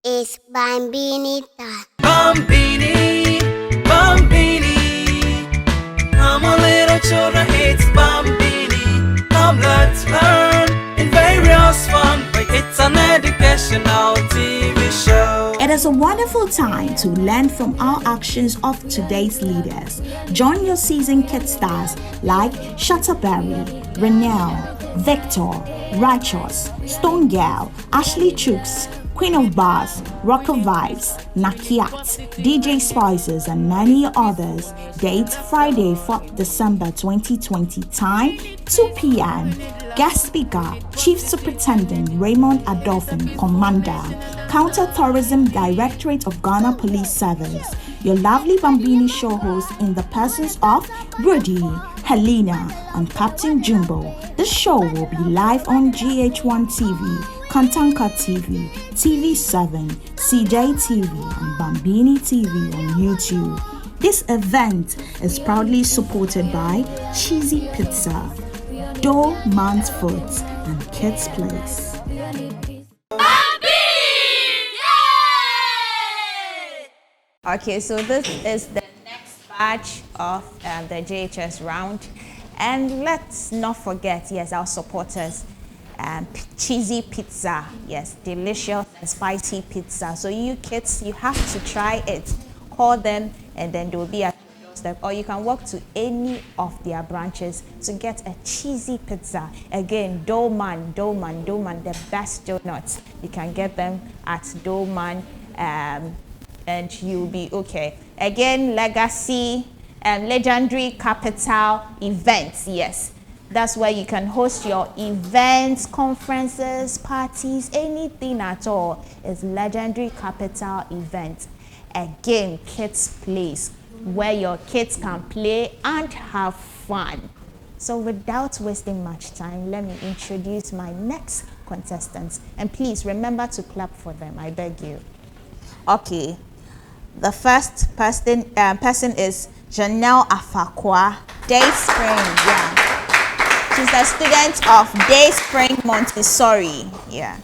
It's Bambinita. Bambini, Bambini. Come on, little children, it's Bambini. Come, let's learn in various fun. It's an educational TV show. It is a wonderful time to learn from our actions of today's leaders. Join your seasoned kid stars like Shutterberry, Renelle, Victor, Righteous, Stone Girl, Ashley Chooks, Queen of Bars, Rocker Vibes, Nakiat, DJ Spices, and many others. Date Friday, 4th December 2020. Time 2 p.m. Guest speaker, Chief Superintendent Raymond Adolphin, Commander, Counter-Terrorism Directorate of Ghana Police Service. Your lovely Bambini show host in the persons of Rudy, Helena, and Captain Jumbo. The show will be live on GH1 TV, Kantanka TV, TV7, CJ TV, and Bambini TV on YouTube. This event is proudly supported by Cheesy Pizza, Dough Man's Foods, and Kids Place. Okay, so this is the next batch of the JHS round. And let's not forget, yes, our supporters, cheesy pizza, yes, delicious and spicy pizza. So you kids, you have to try it. Call them and then they will be at your doorstep. Or you can walk to any of their branches to get a cheesy pizza. Again, Doughman, the best donuts. You can get them at Doughman. And you'll be okay. Again, legacy, legendary capital events. Yes, that's where you can host your events, conferences, parties, anything at all. It's legendary capital event. Again, kids place where your kids can play and have fun. So without wasting much time, let me introduce my next contestants. And please remember to clap for them, I beg you. Okay. The first person is Janelle Afakwa, Dayspring. Yeah, she's a student of Dayspring Montessori. Yeah,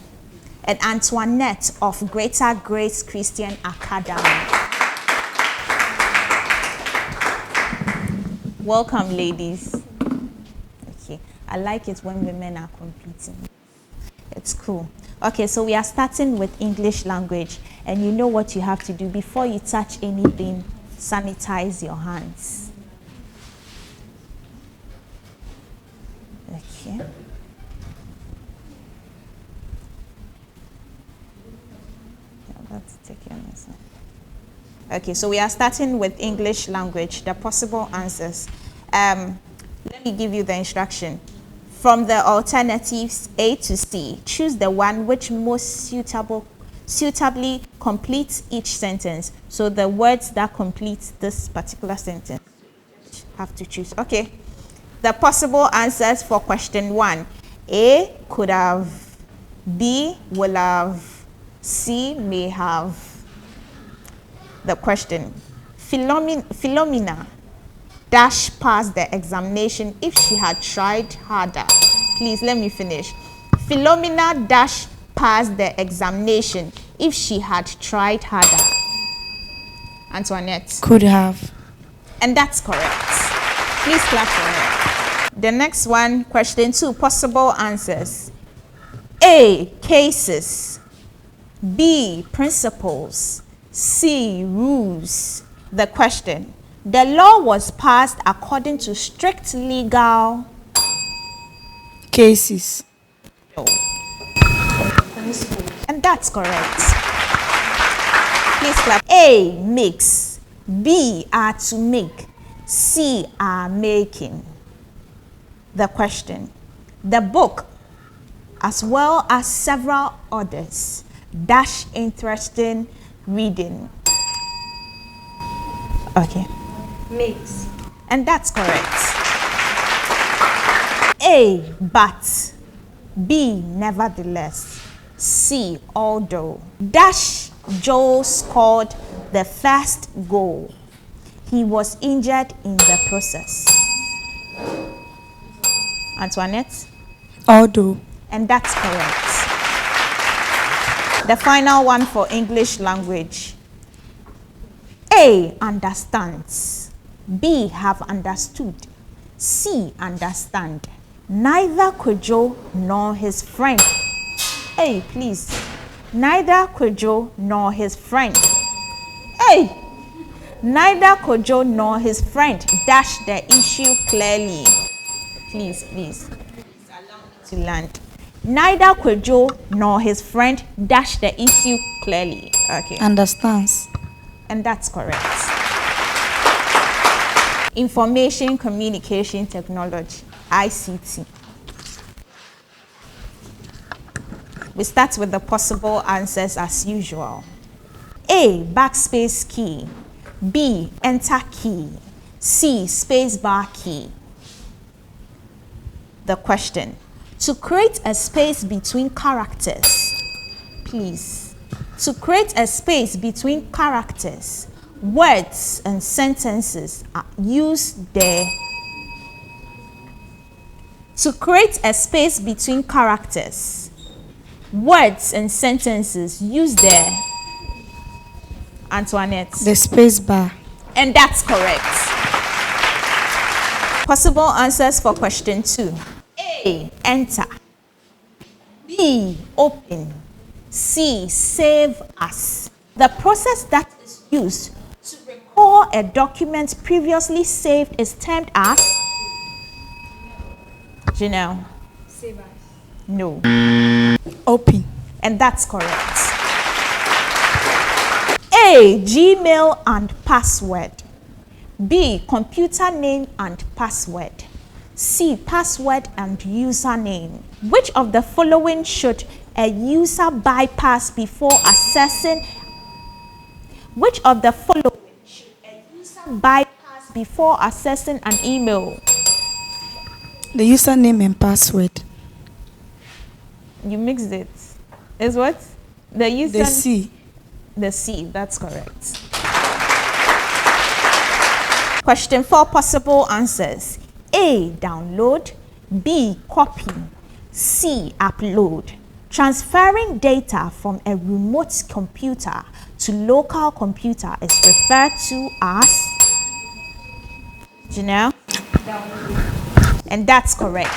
and Antoinette of Greater Grace Christian Academy. Welcome, ladies. Okay, I like it when women are competing. It's cool. Okay, so we are starting with English language, and you know what you have to do before you touch anything. Sanitize your hands. Okay. Let's take your answer. Okay, so we are starting with English language. The possible answers. Let me give you the instruction. From the alternatives A to C, choose the one which most suitably completes each sentence. So the words that complete this particular sentence have to choose. Okay. The possible answers for question 1. A, could have. B, will have. C, may have. The question. Philomena dash passed the examination if she had tried harder. Please let me finish. Philomena dash passed the examination if she had tried harder. Antoinette. Could have. And that's correct. Please clap for her. The next one, question 2, possible answers. A, cases. B, principles. C, rules. The question. The law was passed according to strict legal Cases. And that's correct. Please clap. A, makes. B, are to make. C, are making. The question. The book, as well as several others, dash interesting reading. Okay. Makes. And that's correct. A, but. B, nevertheless. C, although. Dash Joe scored the first goal. He was injured in the process. Antoinette? Although. And that's correct. The final one for English language. A, understands. B, have understood. C, understand. Neither Kojo nor his friend. Hey, please. Neither Kojo nor his friend. Hey! Neither Kojo nor his friend dash the issue clearly. Please, please. Allow me to land. Neither Kojo nor his friend dash the issue clearly. Okay. Understands. And that's correct. Information Communication Technology, ICT. We start with the possible answers as usual. A, backspace key. B, enter key. C, space bar key. The question: to create a space between characters, please. To create a space between characters, words and sentences are used there. To create a space between characters, words and sentences used there. Antoinette. The space bar. And that's correct. Possible answers for question 2. A, enter. B, open. C, save as. The process that is used to recall a document previously saved is termed as? Janelle. Save as. No. Open. And that's correct. A, Gmail and password. B, computer name and password. C, password and username. Which of the following should a user bypass before accessing? Which of the following should a user bypass before accessing an email? The username and password. You mixed it. Is what? The user. The C. The C, that's correct. Question 4, possible answers. A, download. B, copy. C, upload. Transferring data from a remote computer to local computer is referred to as? Janelle? Download. And that's correct.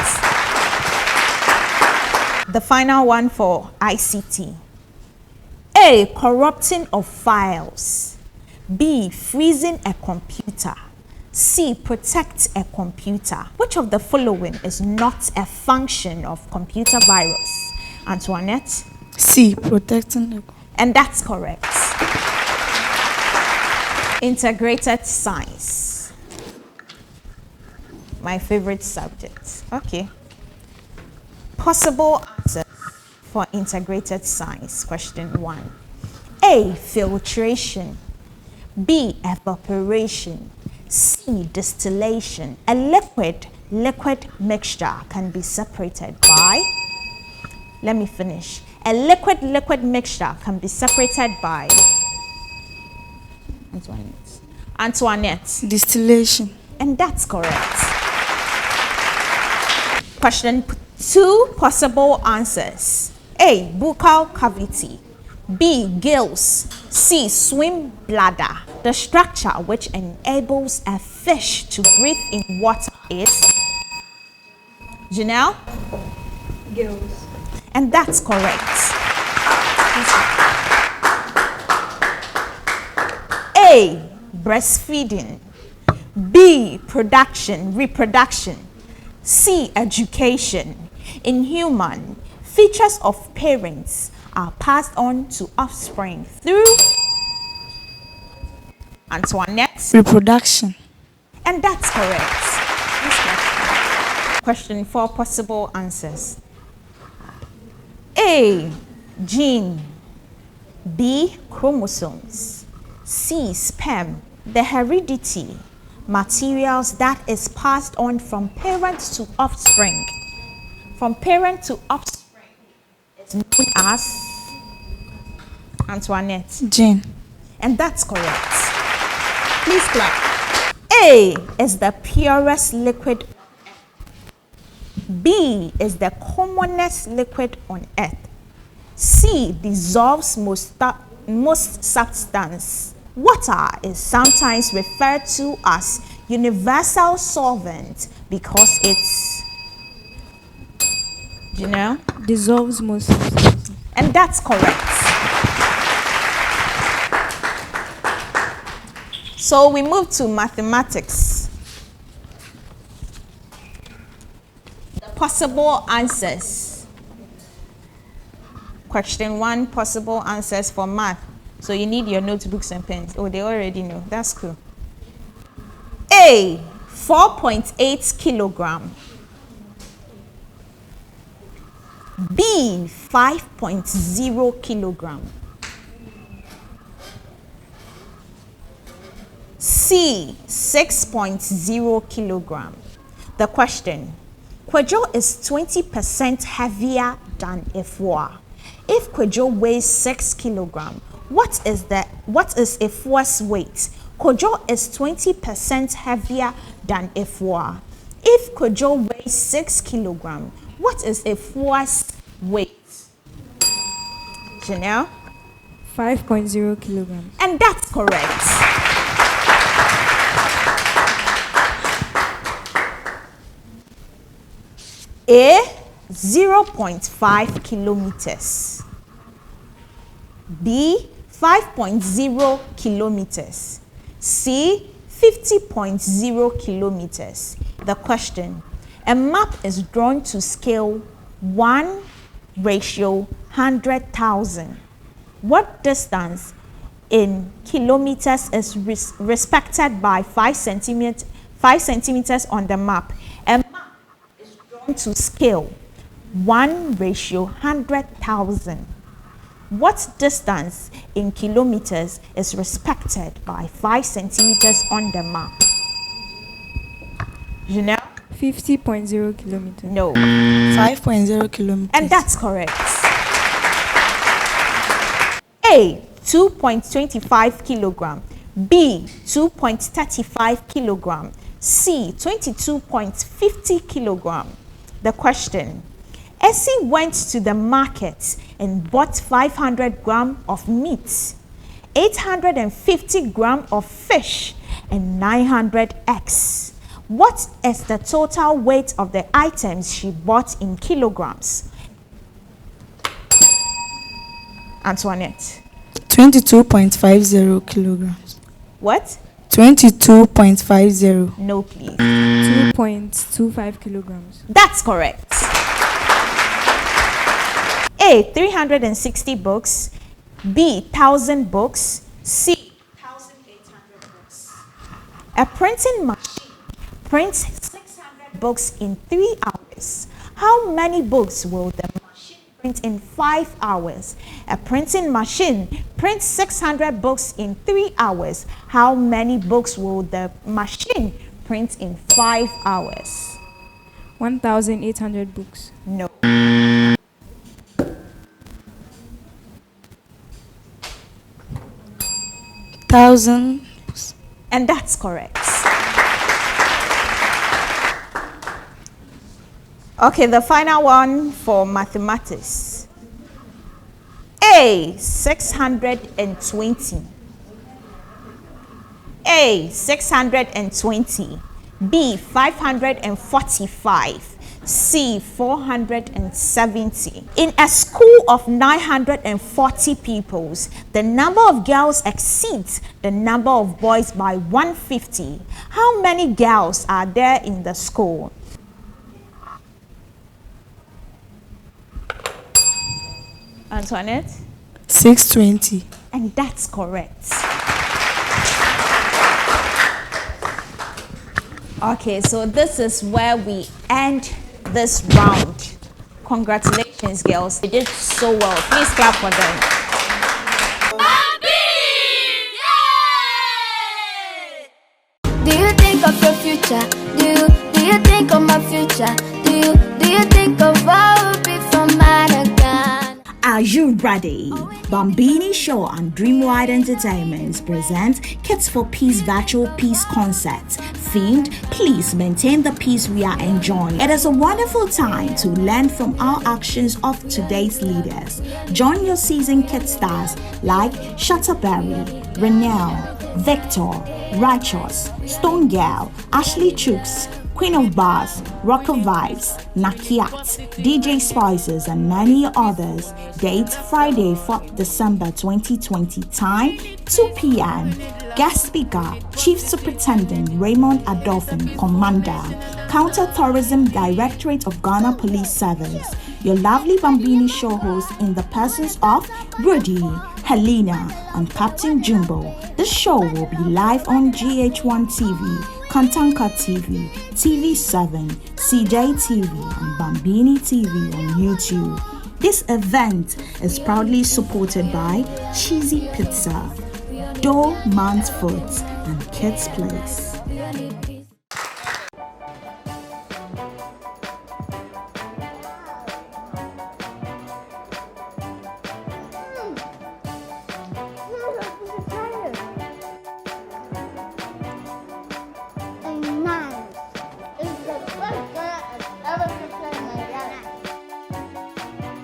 The final one for ICT. A, corrupting of files. B, freezing a computer. C, protect a computer. Which of the following is not a function of computer virus? Antoinette? C, protecting the. And that's correct. Integrated science. My favorite subject. Okay. Possible answers for integrated science. Question 1. A, filtration. B, evaporation. C, distillation. A liquid mixture can be separated by? Let me finish. A liquid mixture can be separated by? Antoinette. Distillation. And that's correct. Question 2, possible answers. A, buccal cavity. B, gills. C, swim bladder. The structure which enables a fish to breathe in water is? Janelle? Gills. And that's correct. A, breastfeeding. B, reproduction. C, education. In human, features of parents are passed on to offspring through? Antoinette? Reproduction. And that's correct. Question 4, possible answers. A, gene. B, chromosomes. C, sperm. The heredity materials that is passed on from parents to offspring. From parent to offspring is known as? Antoinette. Gene. And that's correct. Please clap. A is the purest liquid. B is the commonest liquid on earth. C C. Dissolves most substance. Water is sometimes referred to as universal solvent because it's, you know, Dissolves most substances. and that's correct. So we move to mathematics. The possible answers. Question 1, possible answers for math. So you need your notebooks and pens. Oh, they already know. That's cool. A, 4.8 kilogram. B, 5.0 kilogram. C, 6.0 kilogram. The question: Kwadwo is 20% heavier than Efua. If Kwadwo weighs 6 kilogram, what is Efua's weight? Kwadwo is 20% heavier than Efua. If Kwadwo weighs 6 kilogram, what is Efua's weight? Janelle? 5.0 kilograms. And that's correct. A, 0.5 kilometers. B, 5.0 kilometers. C, 50.0 kilometers. The question: a map is drawn to scale 1:100,000. What distance in kilometers is respected by 5 centimeters on the map? A map is drawn to scale 1:100,000. What distance in kilometers is respected by 5 centimeters on the map? You know? 50.0 kilometers. No. 5.0 kilometers. And that's correct. A, 2.25 kilogram. B, 2.35 kilogram. C, 22.50 kilogram. The question: Essie went to the market and bought 500 grams of meat, 850 grams of fish, and 900 eggs. What is the total weight of the items she bought in kilograms? Antoinette. 22.50 kilograms. What? 22.50. No, please. 2.25 kilograms. That's correct. A, 360 books. B, 1,000 books. C, 1,800 books. A printing machine prints 600 books in 3 hours. How many books will the machine print in 5 hours? A printing machine prints 600 books in 3 hours. How many books will the machine print in 5 hours? 1,800 books. No. Thousand. And that's correct. Okay, the final one for mathematics. A, 620. A, 620. B, 545. C, 470. In a school of 940 pupils, the number of girls exceeds the number of boys by 150. How many girls are there in the school? Antoinette? 620. And that's correct. Okay, so this is where we end this round. Congratulations, girls. They did so well. Please clap for them. Do you think of your future? Do you think of my future? Do you think of what will be from Madagascar? Are you ready? Bambini Show and Dreamwide Entertainment present Kids for Peace Virtual Peace Concert themed, please maintain the peace we are enjoying. It is a wonderful time to learn from our actions of today's leaders. Join your seasoned kid stars like Shutterberry, Renelle, Victor, Righteous, Stone Girl, Ashley Chooks, Queen of Bars, Rocker Vibes, Nakiat, DJ Spices, and many others. Date Friday, 4th December 2020. Time 2 p.m. Guest speaker, Chief Superintendent Raymond Adolphin, Commander, Counter-Terrorism Directorate of Ghana Police Service. Your lovely Bambini show host in the persons of Rudy, Helena, and Captain Jumbo. The show will be live on GH1 TV, Kantanka TV, TV7, CJ TV, and Bambini TV on YouTube. This event is proudly supported by Cheesy Pizza, Doe Man's Foods, and Kids Place.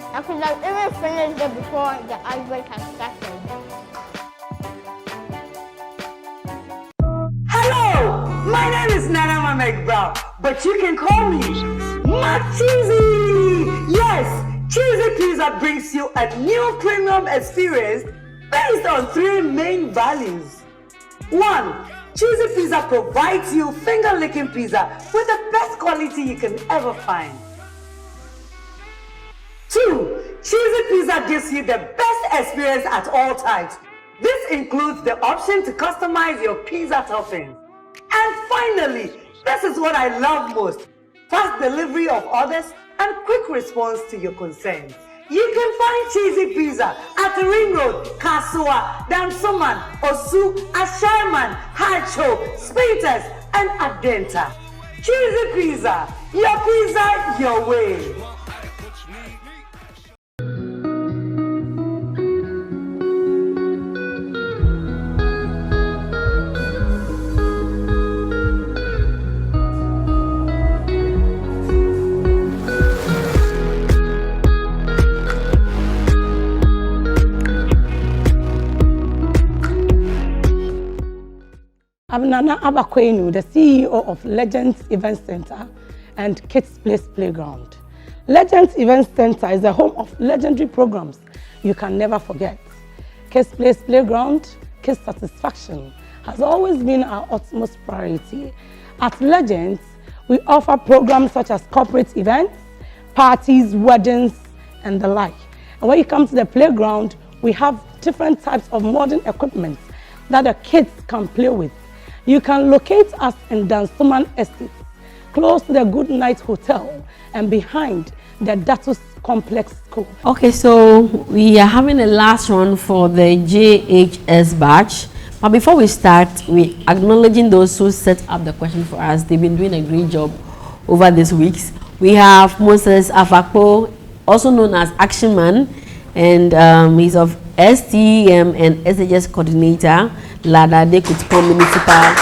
I could have even finished it before the outbreak has started. Hello, my name is Nana Mamek Brown, but you can call me Cheesy. Yes, Cheesy Pizza brings you a new premium experience based on 3 main values. 1. Cheesy Pizza provides you finger-licking pizza with the best quality you can ever find. 2. Cheesy Pizza gives you the best experience at all times. This includes the option to customize your pizza toppings. And finally, this is what I love most: fast delivery of orders and quick response to your concerns. You can find Cheesy Pizza at the Ring Road, Kasua, Dansoman, Osu, Asherman, Hacho, Spintex, and Adenta. Cheesy Pizza, your way. I'm Nana Abakwenu, the CEO of Legends Event Center and Kids Place Playground. Legends Event Center is the home of legendary programs you can never forget. Kids Place Playground, kids satisfaction has always been our utmost priority. At Legends, we offer programs such as corporate events, parties, weddings, and the like. And when you come to the playground, we have different types of modern equipment that the kids can play with. You can locate us in Dansoman Estate, close to the Good Night Hotel and behind the Datus Complex School. Okay, so we are having a last run for the JHS batch. But before we start, we acknowledging those who set up the question for us. They've been doing a great job over these weeks. We have Moses Afakpo, also known as Action Man, and he's of STEM and SHS coordinator, Ladade Kutiko Municipal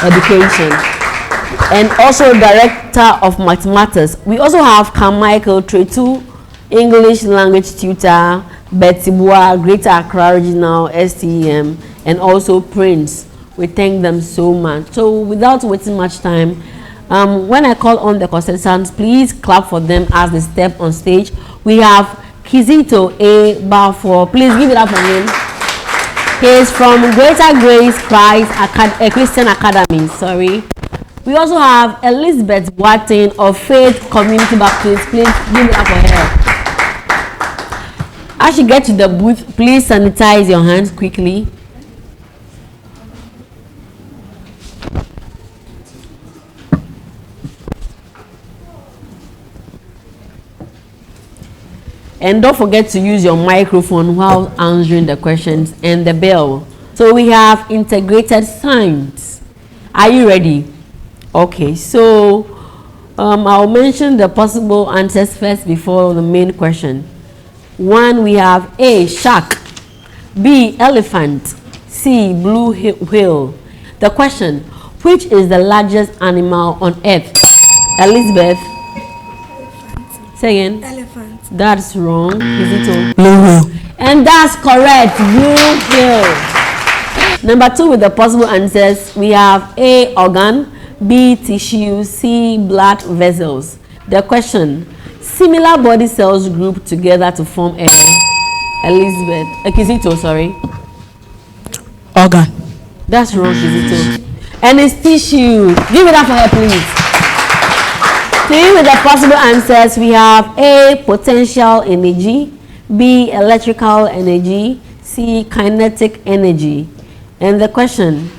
Education, and also director of mathematics. We also have Carmichael Tretu, English language tutor, Betty Boa, Greater Accra Regional STEM, and also Prince. We thank them so much. So without wasting much time, when I call on the contestants, please clap for them as they step on stage. We have Kizito A. Balfour. Please give it up for him. He is from Greater Grace Christ Christian Academy. Sorry. We also have Elizabeth Watson of Faith Community Baptist. Please give it up for her. As you get to the booth, please sanitize your hands quickly. And don't forget to use your microphone while answering the questions and the bell. So we have integrated science. Are you ready? Okay, so I'll mention the possible answers first before the main question. 1, we have A, shark. B, elephant. C, blue whale. The question: Which is the largest animal on earth? Elizabeth? Say again. Elephant. That's wrong. Is it all? Blue. And that's correct. You fail. Number 2 with the possible answers, we have A, organ, B, tissue, C, blood vessels. The question, similar body cells group together to form a Elizabeth. Kizito, sorry. Organ. That's wrong, Kizito. And it's tissue. Give it up for her, please. 3 with the possible answers, we have A, potential energy, B, electrical energy, C, kinetic energy. And the question,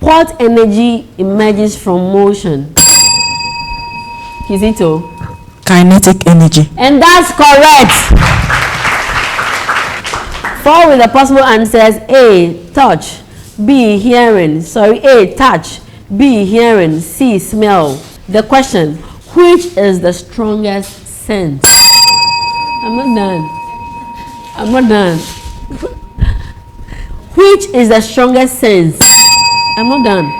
what energy emerges from motion? Kizito? Kinetic energy. And that's correct. 4 with the possible answers, A, touch, B, hearing, A, touch, B, hearing, C, smell. The question, which is the strongest sense? I'm not done. Which is the strongest sense? I'm not done.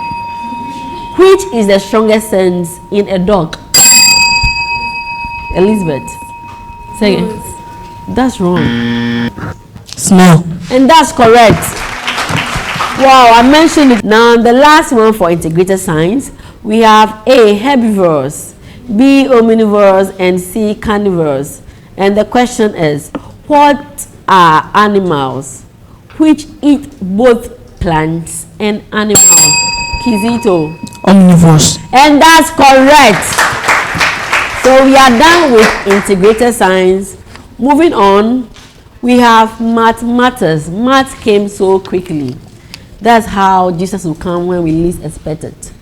Which is the strongest sense in a dog? Elizabeth. Say it. That's wrong. Smell. And that's correct. Wow, I mentioned it. Now, the last one for integrated science, we have A, herbivores, B, omnivores, and C, carnivores. And the question is, what are animals which eat both plants and animals? Kizito. Omnivores. And that's correct. So we are done with integrated science. Moving on, we have math matters. Math came so quickly. That's how Jesus will come when we least expect it.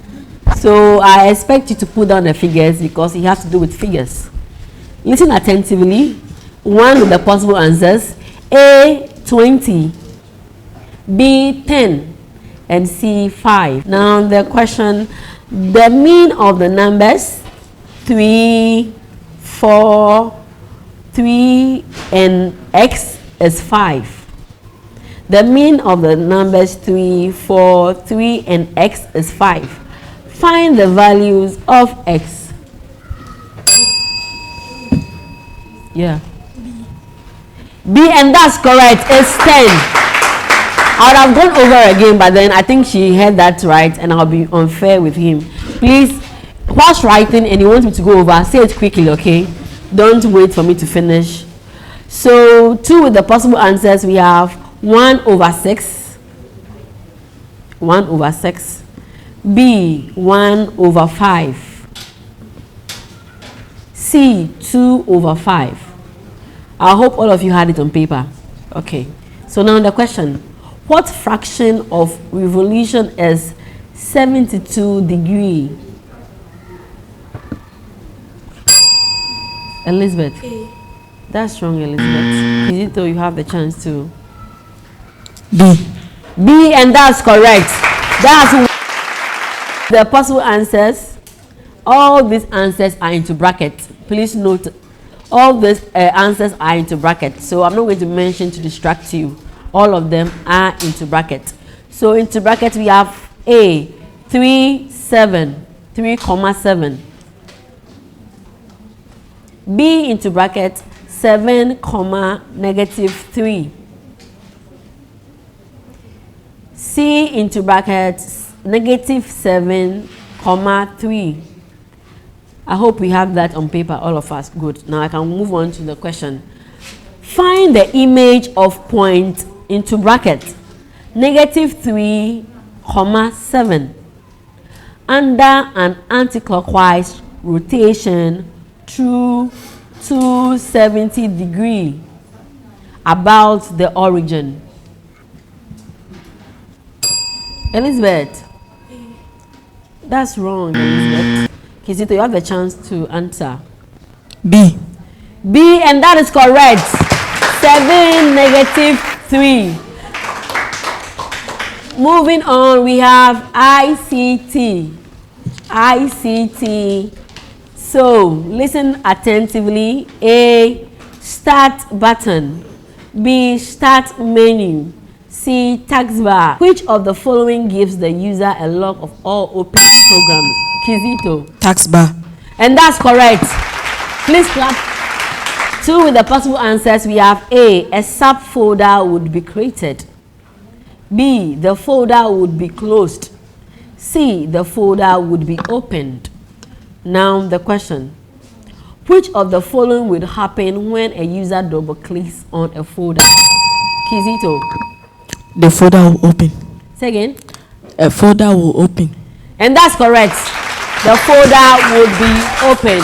So I expect you to put down the figures because it has to do with figures. Listen attentively. 1 with the possible answers. A, 20. B, 10. And C, 5. Now the question, the mean of the numbers 3, 4, 3 and x is 5. The mean of the numbers 3, 4, 3 and x is 5. Find the values of x. Yeah. B, and that's correct. It's 10. I would have gone over again, but then I think she had that right, and I'll be unfair with him. Please, whilst writing and you want me to go over, say it quickly, okay? Don't wait for me to finish. So 2 with the possible answers, we have 1 over 6. 1 over 6. B, 1 over 5. C, 2 over 5. I hope all of you had it on paper. Okay. So now the question. What fraction of revolution is 72 degrees? Elizabeth. A. That's wrong, Elizabeth. Kizito, you have the chance to. B. B, and that's correct. That's the possible answers. All these answers are into brackets. Please note, all these answers are into brackets. So I'm not going to mention to distract you. All of them are into brackets. So into brackets we have A, 3, 7, 3,7. B into bracket 7, -3. C into bracket -7, 3. I hope we have that on paper, all of us. Good. Now I can move on to the question. Find the image of point into bracket -3, 7 under an anticlockwise rotation through 270 degrees about the origin. Elizabeth. That's wrong, Elizabeth. Kizito, you have the chance to answer. B. B, and that is correct. 7, -3. Moving on, we have ICT. ICT. So, listen attentively. A, start button. B, start menu. C. Tax bar. Which of the following gives the user a log of all open programs? Kizito. Tax bar. And that's correct. Please clap. 2 with the possible answers. We have A. A subfolder would be created. B. The folder would be closed. C. The folder would be opened. Now the question. Which of the following would happen when a user double clicks on a folder? Kizito. The folder will open. Say again. A folder will open. And that's correct. The folder would be opened.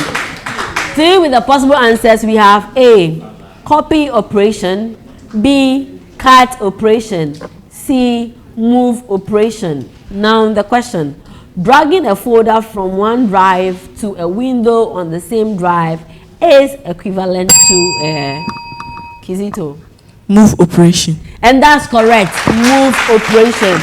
3 with the possible answers. We have A. Copy operation. B. Cut operation. C. Move operation. Now the question. Dragging a folder from one drive to a window on the same drive is equivalent to a Kizito. Move operation. And that's correct. Move operation.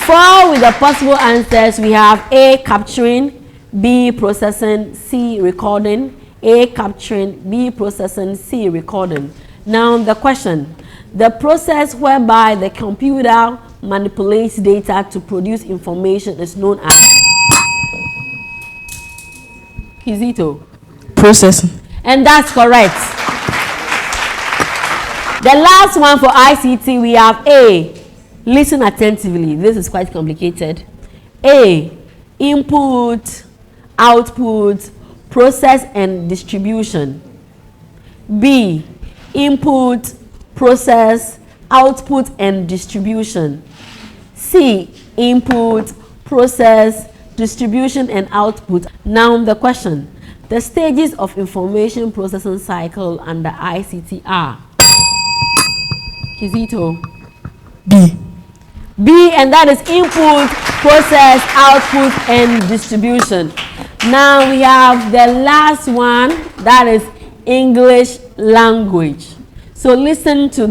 4 with the possible answers. We have A. Capturing. B. Processing. C. Recording. A. Capturing. B. Processing. C. Recording. Now the question. The process whereby the computer manipulates data to produce information is known as Kizito. Processing. And that's correct. The last one for ICT, we have A. Listen attentively. This is quite complicated. A. Input, output, process and distribution. B. Input, process, output and distribution. C. Input, process, distribution and output. Now the question. The stages of information processing cycle under ICT are Kizito. B. B, and that is input, process, output and distribution. Now we have the last one, that is English language. So listen to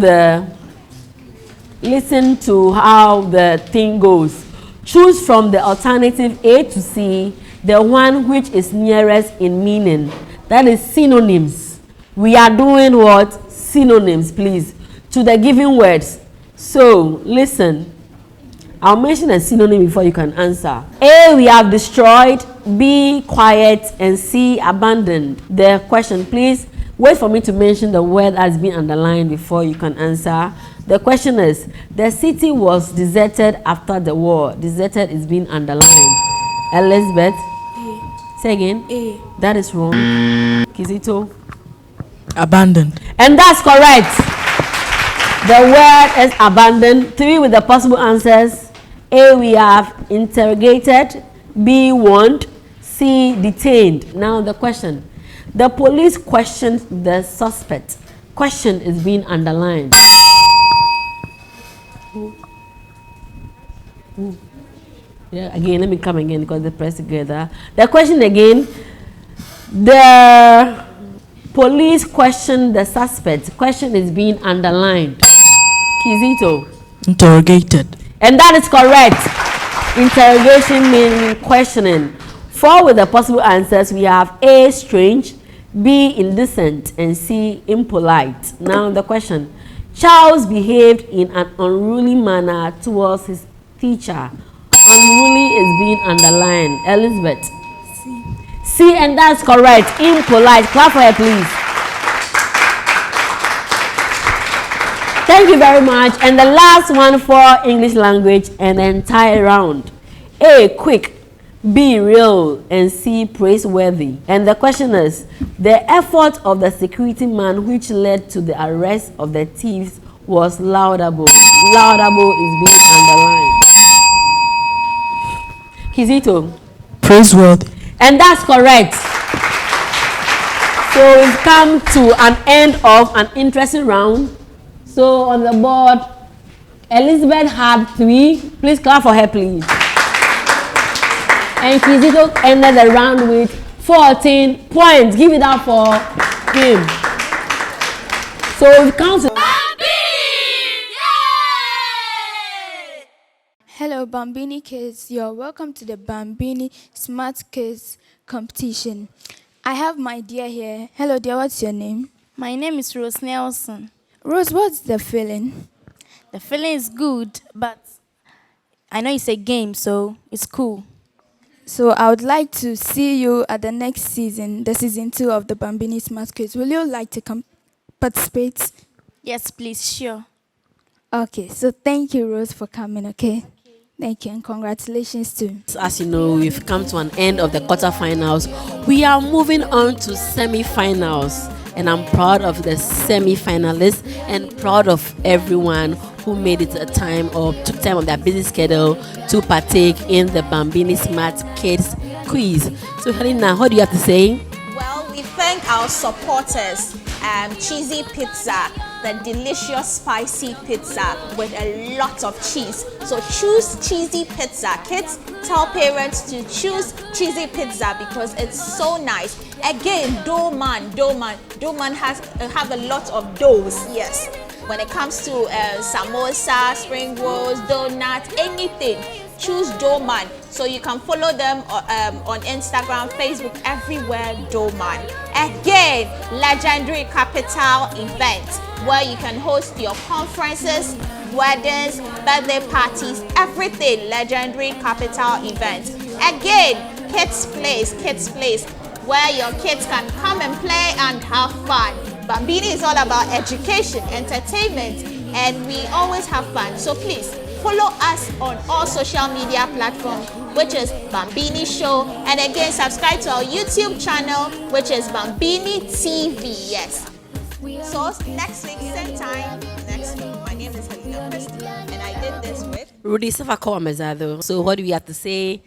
how the thing goes. Choose from the alternative A to C the one which is nearest in meaning. That is synonyms. We are doing what? Synonyms, please, to the given words. So listen. I'll mention a synonym before you can answer. A, we have destroyed. B, quiet. And C, abandoned. The question, please wait for me to mention the word that's been underlined before you can answer. The question is, the city was deserted after the war. Deserted is being underlined. Elizabeth? A. Say again. A. That is wrong. Kizito? Abandoned. And that's correct. The word is abandoned. 3 with the possible answers. A, we have interrogated. B, warned. C, detained. Now the question. The police questioned the suspect. Question is being underlined. Yeah, again, let me come again because they press together. The question again. The police questioned the suspect. Question is being underlined. Kizito. Interrogated. And that is correct. Interrogation meaning questioning. 4 with the possible answers. We have A, strange. B, indecent. And C, impolite. Now the question. Charles behaved in an unruly manner towards his teacher. Unruly is being underlined. Elizabeth. C, and that's correct. Impolite. Clap for her, please. Thank you very much. And the last one for English language and the entire round. A, quick. B, real. And C, praiseworthy. And the question is, the effort of the security man which led to the arrest of the thieves was laudable. Laudable is being underlined. Kizito. Praiseworthy. And that's correct. So we've come to an end of an interesting round. So on the board, Elizabeth had 3. Please clap for her, please. And Kizito ended the round with 14 points. Give it up for him. So we've come to... Hello, Bambini kids. You're welcome to the Bambini Smart Kids competition. I have my dear here. Hello, dear. What's your name? My name is Rose Nelson. Rose, what's the feeling? The feeling is good, but I know it's a game, so it's cool. So I would like to see you at the next season, the season 2 of the Bambini Smart Quiz. Will you like to participate? Yes, please, sure. Okay, so thank you, Rose, for coming, okay? Thank you, and congratulations too. As you know, we've come to an end of the quarterfinals. We are moving on to semi-finals. And I'm proud of the semi-finalists and proud of everyone who made it a time or took time of their busy schedule to partake in the Bambini Smart Kids Quiz. So Helena, what do you have to say? Well, we thank our supporters, Cheesy Pizza, the delicious spicy pizza with a lot of cheese. So choose Cheesy Pizza. Kids, tell parents to choose Cheesy Pizza because it's so nice. Again, Doughman have a lot of doughs, yes. When it comes to samosa, spring rolls, donut, anything, choose Doughman. So you can follow them on Instagram, Facebook, everywhere, Doughman. Again, Legendary Capital event where you can host your conferences, weddings, birthday parties, everything. Legendary Capital event. Again, Kids Place, where your kids can come and play and have fun. Bambini is all about education, entertainment, and we always have fun. So please follow us on all social media platforms, which is Bambini Show. And again, subscribe to our YouTube channel, which is Bambini TV. Yes. So next week, same time, next week. My name is Helena Christie, and I did this with Rudy Safako Amazado. So what do we have to say?